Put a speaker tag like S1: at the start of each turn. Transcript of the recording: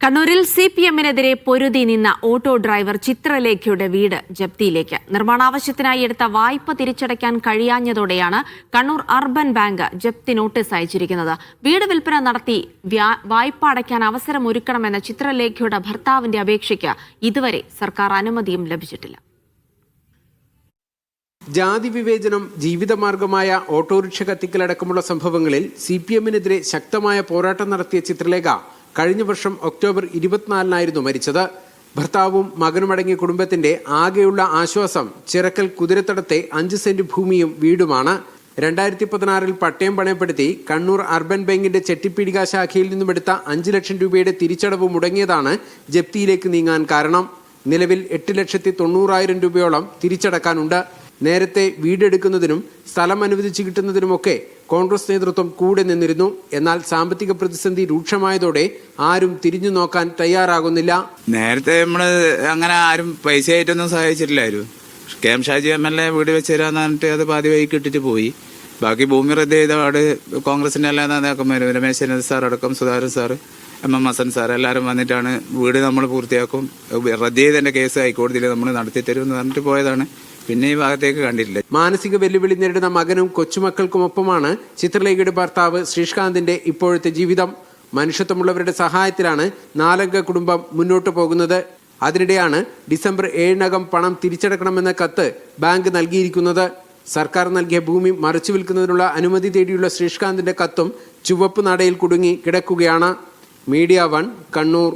S1: കണ്ണൂരിൽ CPM-നെതിരെ പൊരുതി നിന്ന ഓട്ടോ ഡ്രൈവർ ചിത്രലേഖയുടെ വീട് ജപ്തിയിലേക്ക്. നിർമ്മാണാവശ്യത്തിനായി എടുത്ത വായ്പ തിരിച്ചടയ്ക്കാൻ കഴിയാഞ്ഞതോടെയാണ് കണ്ണൂർ അർബൻ ബാങ്ക് ജപ്തി നോട്ടീസ് അയച്ചിരിക്കുന്നത്. വീട് വിൽപ്പന നടത്തി വായ്പ അടയ്ക്കാൻ അവസരമൊരുക്കണമെന്ന ചിത്രലേഖയുടെ ഭർത്താവിന്റെ അപേക്ഷയ്ക്ക് ഇതുവരെ സർക്കാർ അനുമതിയും ലഭിച്ചിട്ടില്ല.
S2: ജാതി വിവേചനം, ജീവിതമാർഗമായ ഓട്ടോറിക്ഷ കത്തിക്കലടക്കമുള്ള സംഭവങ്ങളിൽ CPM-നെതിരെ ശക്തമായ പോരാട്ടം നടത്തിയ ചിത്രലേഖ കഴിഞ്ഞ വർഷം ഒക്ടോബർ 24-നായിരുന്നു മരിച്ചത്. ഭർത്താവും മകനുമടങ്ങിയ കുടുംബത്തിന്റെ ആകെയുള്ള ആശ്വാസം ചിറക്കൽ കുതിരത്തടത്തെ 5 സെന്റ് ഭൂമിയും വീടുമാണ്. 2016-ൽ പട്ടയം പണയപ്പെടുത്തി കണ്ണൂർ അർബൻ ബാങ്കിന്റെ ചെട്ടിപ്പീടിക ശാഖയിൽ നിന്നുമെടുത്ത 5 ലക്ഷം രൂപയുടെ തിരിച്ചടവ് മുടങ്ങിയതാണ് ജപ്തിയിലേക്ക് നീങ്ങാൻ കാരണം. നിലവിൽ 8,90,000 രൂപയോളം തിരിച്ചടക്കാനുണ്ട്. നേരത്തെ വീടെടുക്കുന്നതിനും സ്ഥലം അനുവദിച്ചു കിട്ടുന്നതിനുമൊക്കെ കോൺഗ്രസ് നേതൃത്വം കൂടെ നിന്നിരുന്നു. എന്നാൽ സാമ്പത്തിക പ്രതിസന്ധി രൂക്ഷമായതോടെ ആരും തിരിഞ്ഞു നോക്കാൻ തയ്യാറാകുന്നില്ല.
S3: നേരത്തെ നമ്മള് അങ്ങനെ ആരും പൈസ ആയിട്ടൊന്നും സഹായിച്ചിട്ടില്ലായിരുന്നു. KM ഷാജി MLA വീട് വെച്ച് തരാന്ന് പറഞ്ഞിട്ട് അത് പാതി വഴിക്ക് ഇട്ടിട്ട് പോയി. ബാക്കി ഭൂമി റദ്ദ് ചെയ്ത അവിടെ കോൺഗ്രസിന്റെ എല്ലാ നേതാക്കന്മാരും രമേശ് ചെന്നിത്തല സാർ അടക്കം, Sudhakaran sir, MM Hassan sir എല്ലാവരും വന്നിട്ടാണ് വീട് നമ്മൾ പൂർത്തിയാക്കും, റദ്ദ് ചെയ്തതിന്റെ കേസ് ഹൈക്കോടതിയിൽ നമ്മൾ നടത്തി തരും എന്ന് പറഞ്ഞിട്ട് പോയതാണ്. പിന്നെ ഈ ഭാഗത്തേക്ക് കണ്ടിട്ടില്ല.
S2: മാനസിക വെല്ലുവിളി നേരിടുന്ന മകനും കൊച്ചുമക്കൾക്കുമൊപ്പമാണ് ചിത്രലേഖയുടെ ഭർത്താവ് ശ്രീകാന്തിന്റെ ഇപ്പോഴത്തെ ജീവിതം. മനുഷ്യത്വമുള്ളവരുടെ സഹായത്തിലാണ് 4-അംഗ കുടുംബം മുന്നോട്ടു പോകുന്നത്. അതിനിടെയാണ് ഡിസംബർ 7-നകം പണം തിരിച്ചടക്കണമെന്ന കത്ത് ബാങ്ക് നൽകിയിരിക്കുന്നത്. സർക്കാർ നൽകിയ ഭൂമി മറിച്ചു വിൽക്കുന്നതിനുള്ള അനുമതി തേടിയുള്ള ശ്രീകാന്തിന്റെ കത്തും ചുവപ്പ് നടയിൽ കുടുങ്ങി കിടക്കുകയാണ്. മീഡിയ 1 കണ്ണൂർ.